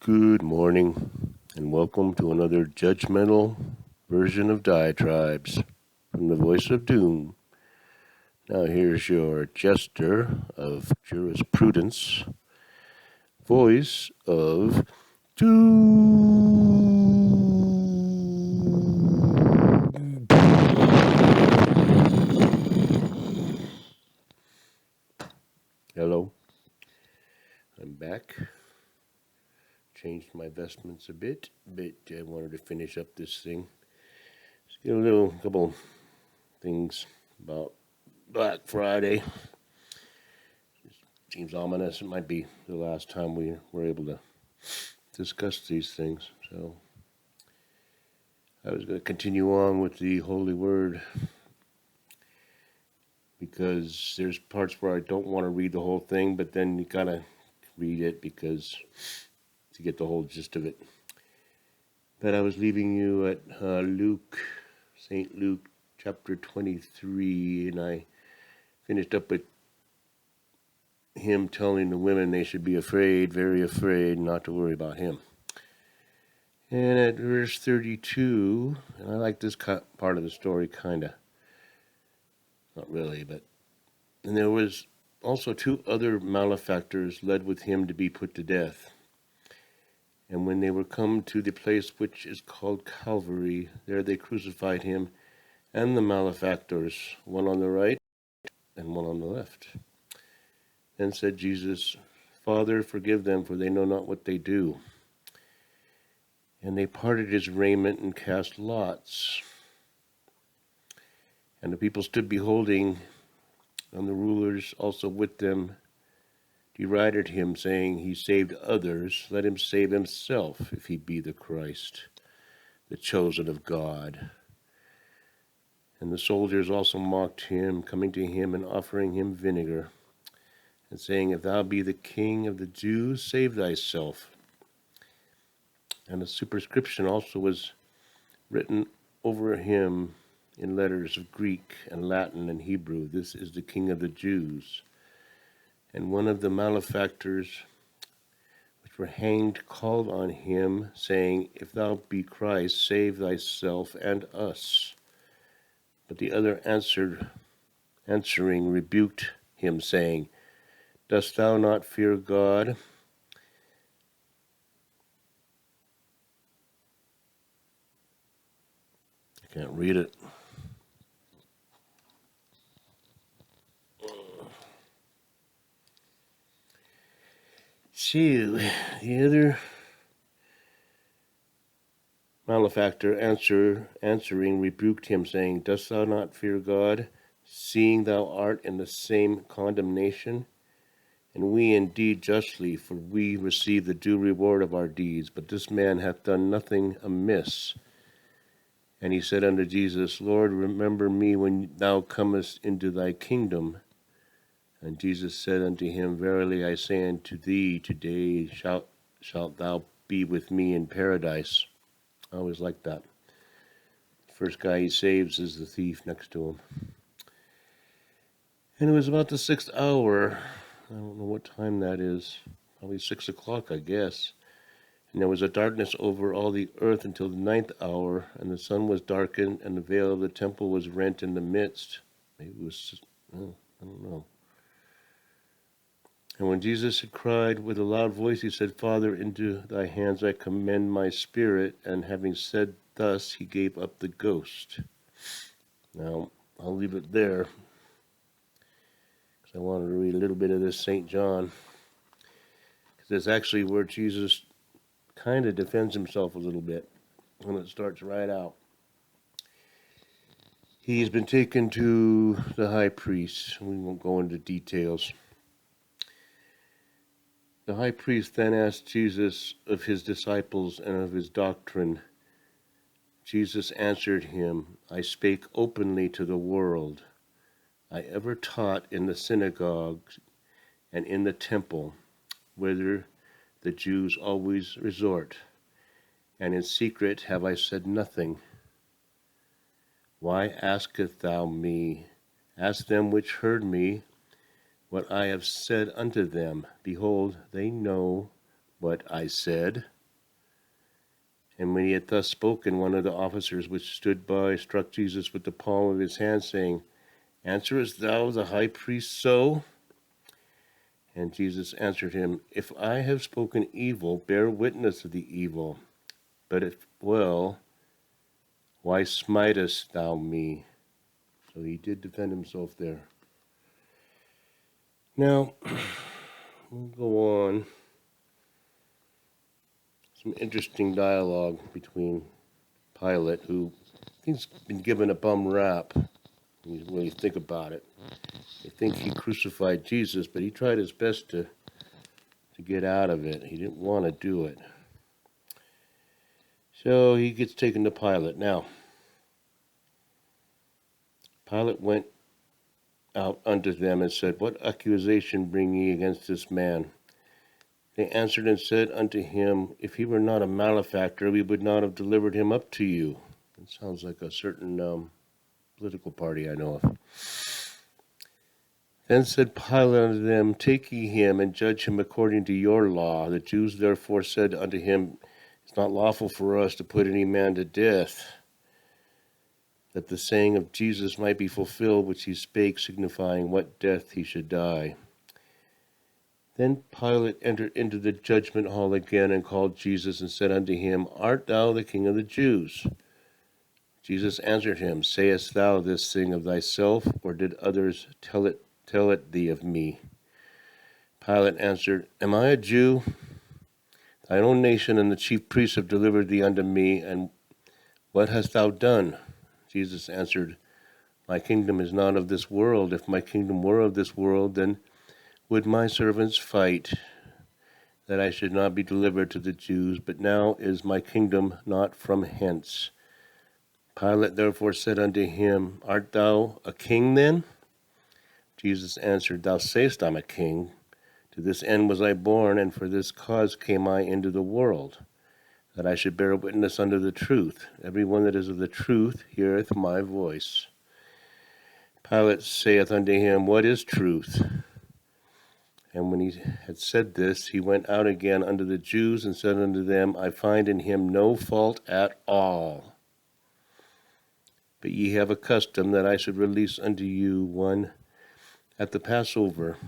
Good morning, and welcome to another judgmental version of Diatribes from the Voice of Doom. Now here's your jester of jurisprudence, Voice of Doom. Hello, I'm back. Changed my vestments a bit, but I wanted to finish up this thing. Just get a couple things about Black Friday. Seems ominous. It might be the last time we were able to discuss these things. So I was going to continue on with the Holy Word because there's parts where I don't want to read the whole thing, but then you gotta read it because to get the whole gist of it. But I was leaving you at St. Luke chapter 23, and I finished up with him telling the women they should be afraid, very afraid, not to worry about him. And at verse 32, and I like this part of the story, kind of. Not really, but. And there was also 2 other malefactors led with him to be put to death. And when they were come to the place which is called Calvary, there they crucified him and the malefactors, one on the right and one on the left. Then said Jesus, Father, forgive them, for they know not what they do. And they parted his raiment and cast lots. And the people stood beholding, and the rulers also with them derided him, saying, He saved others, let him save himself, if he be the Christ, the chosen of God. And the soldiers also mocked him, coming to him and offering him vinegar, and saying, If thou be the king of the Jews, save thyself. And a superscription also was written over him in letters of Greek and Latin and Hebrew, This is the King of the Jews. And one of the malefactors which were hanged called on him, saying, If thou be Christ, save thyself and us. But the other answering rebuked him, saying, Dost thou not fear God? I can't read it. So, the other malefactor answering rebuked him, saying, Dost thou not fear God, seeing thou art in the same condemnation? And we indeed justly, for we receive the due reward of our deeds, but this man hath done nothing amiss. And he said unto Jesus, Lord, remember me when thou comest into thy kingdom. And Jesus said unto him, Verily I say unto thee, today shalt thou be with me in paradise. I always like that. First guy he saves is the thief next to him. And it was about the 6th hour. I don't know what time that is. Probably 6 o'clock, I guess. And there was a darkness over all the earth until the 9th hour, and the sun was darkened, and the veil of the temple was rent in the midst. Maybe it was, I don't know. And when Jesus had cried with a loud voice, he said, Father, into thy hands I commend my spirit. And having said thus, he gave up the ghost. Now, I'll leave it there, because I wanted to read a little bit of this St. John, because it's actually where Jesus kind of defends himself a little bit, and it starts right out. He's been taken to the high priest. We won't go into details. The high priest then asked Jesus of his disciples and of his doctrine. Jesus answered him, I spake openly to the world. I ever taught in the synagogues and in the temple, whither the Jews always resort, and in secret have I said nothing. Why askest thou me? Ask them which heard me what I have said unto them. Behold, they know what I said. And when he had thus spoken, one of the officers which stood by struck Jesus with the palm of his hand, saying, Answerest thou the high priest so? And Jesus answered him, If I have spoken evil, bear witness of the evil. But if well, why smitest thou me? So he did defend himself there. Now, we'll go on. Some interesting dialogue between Pilate, who I think's been given a bum rap when you think about it. They think he crucified Jesus, but he tried his best to get out of it. He didn't want to do it. So he gets taken to Pilate. Now, Pilate went out unto them and said, What accusation bring ye against this man? They answered and said unto him, If he were not a malefactor, we would not have delivered him up to you. It sounds like a certain political party I know of. Then said Pilate unto them, Take ye him, and judge him according to your law. The Jews therefore said unto him, It's not lawful for us to put any man to death, that the saying of Jesus might be fulfilled, which he spake, signifying what death he should die. Then Pilate entered into the judgment hall again, and called Jesus, and said unto him, Art thou the King of the Jews? Jesus answered him, Sayest thou this thing of thyself, or did others tell it thee of me? Pilate answered, Am I a Jew? Thine own nation and the chief priests have delivered thee unto me, and what hast thou done? Jesus answered, My kingdom is not of this world. If my kingdom were of this world, then would my servants fight, that I should not be delivered to the Jews, but now is my kingdom not from hence. Pilate therefore said unto him, Art thou a king then? Jesus answered, Thou sayest I am a king. To this end was I born, and for this cause came I into the world, that I should bear witness unto the truth. Every one that is of the truth heareth my voice. Pilate saith unto him, What is truth? And when he had said this, he went out again unto the Jews, and said unto them, I find in him no fault at all. But ye have a custom that I should release unto you one at the Passover.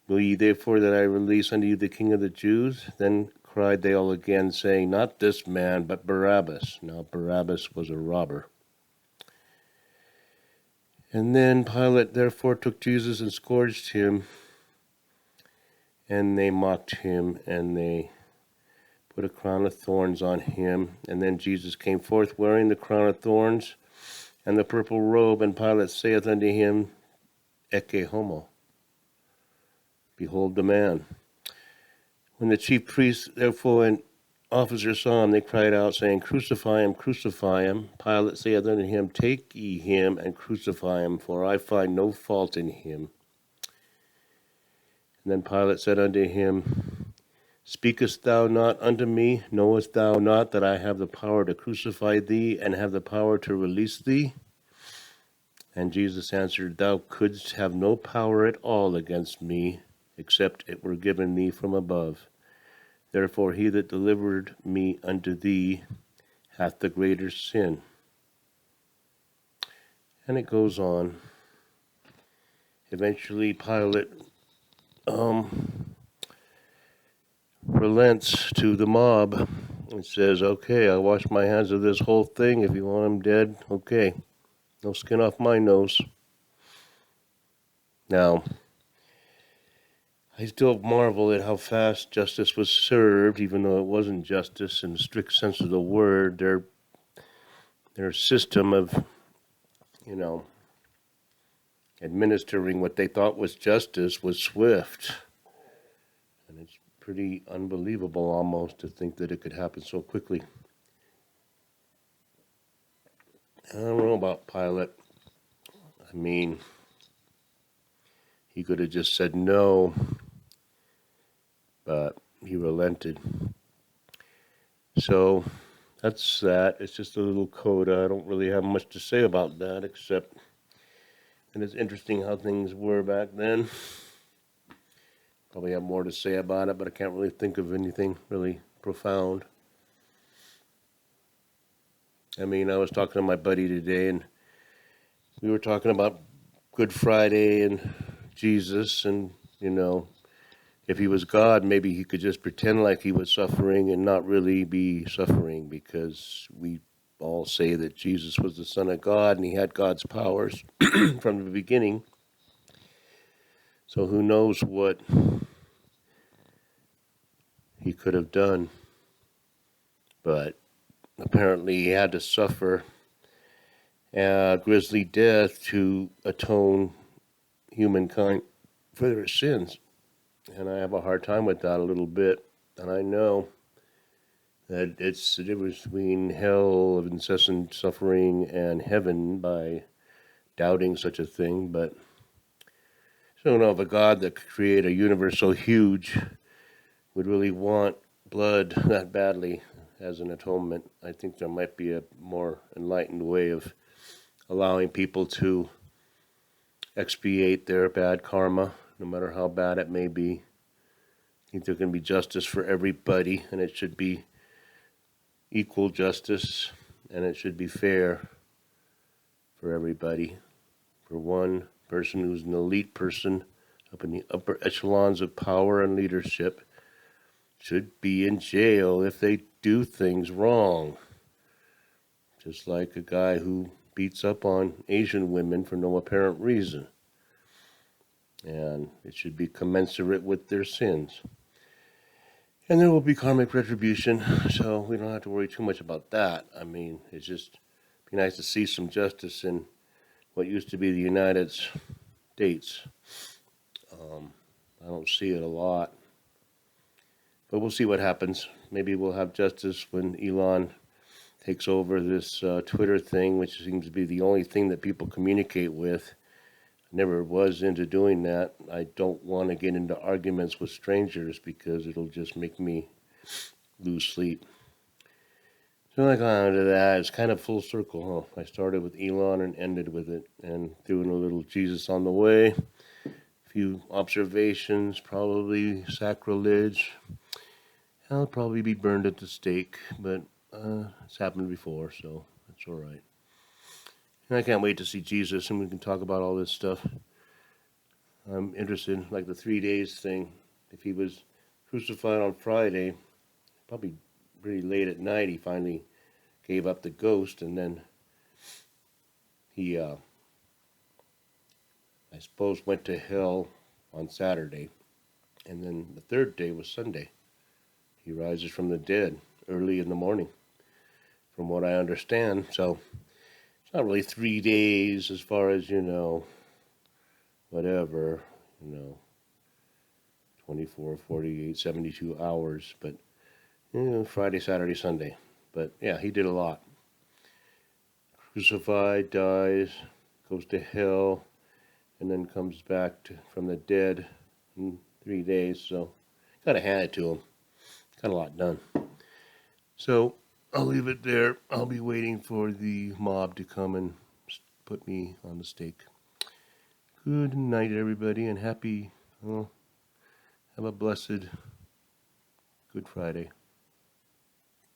Will ye therefore that I release unto you the King of the Jews? Then cried they all again, saying, Not this man, but Barabbas. Now Barabbas was a robber. And then Pilate therefore took Jesus and scourged him, and they mocked him, and they put a crown of thorns on him. And then Jesus came forth wearing the crown of thorns and the purple robe, and Pilate saith unto him, Ecce homo, behold the man. When the chief priests therefore and officers saw him, they cried out, saying, Crucify him, crucify him. Pilate saith unto him, Take ye him, and crucify him, for I find no fault in him. And then Pilate said unto him, Speakest thou not unto me? Knowest thou not that I have the power to crucify thee, and have the power to release thee? And Jesus answered, Thou couldst have no power at all against me, except it were given thee from above. Therefore he that delivered me unto thee hath the greater sin. And it goes on. Eventually Pilate relents to the mob and says, Okay, I'll wash my hands of this whole thing. If you want him dead, okay. No skin off my nose. Now, I still marvel at how fast justice was served, even though it wasn't justice in the strict sense of the word. Their system of, administering what they thought was justice was swift. And it's pretty unbelievable almost to think that it could happen so quickly. I don't know about Pilate. I mean, he could have just said no, but he relented. So that's that. It's just a little coda. I don't really have much to say about that, except and it's interesting how things were back then. Probably have more to say about it, but I can't really think of anything really profound. I mean, I was talking to my buddy today, and we were talking about Good Friday and Jesus, and, if he was God, maybe he could just pretend like he was suffering and not really be suffering, because we all say that Jesus was the Son of God and he had God's powers from the beginning. So who knows what he could have done. But apparently he had to suffer a grisly death to atone humankind for their sins. And I have a hard time with that a little bit. And I know that it's the difference between hell of incessant suffering and heaven by doubting such a thing. But I don't know if a God that could create a universe so huge would really want blood that badly as an atonement. I think there might be a more enlightened way of allowing people to expiate their bad karma, no matter how bad it may be. I think there can be justice for everybody, and it should be equal justice, and it should be fair for everybody. For one person who's an elite person up in the upper echelons of power and leadership should be in jail if they do things wrong. Just like a guy who beats up on Asian women for no apparent reason. And it should be commensurate with their sins. And there will be karmic retribution, so we don't have to worry too much about that. I mean, it's just be nice to see some justice in what used to be the United States. I don't see it a lot. But we'll see what happens. Maybe we'll have justice when Elon takes over this Twitter thing, which seems to be the only thing that people communicate with. I never was into doing that. I don't want to get into arguments with strangers because it'll just make me lose sleep. So I got onto that. It's kind of full circle, huh? I started with Elon and ended with it, and doing a little Jesus on the way. A few observations, probably sacrilege. I'll probably be burned at the stake, but it's happened before, so that's all right. And I can't wait to see Jesus, and we can talk about all this stuff. I'm interested, like the 3 days thing. If he was crucified on Friday, probably pretty late at night, he finally gave up the ghost, and then he, I suppose, went to hell on Saturday, and then the third day was Sunday. He rises from the dead early in the morning, from what I understand. So it's not really 3 days as far as, whatever, 24, 48, 72 hours, but, Friday, Saturday, Sunday. But, yeah, he did a lot. Crucified, dies, goes to hell, and then comes back from the dead in 3 days. So, got to hand it to him. Got a lot done. So, I'll leave it there. I'll be waiting for the mob to come and put me on the stake. Good night, everybody, and have a blessed Good Friday.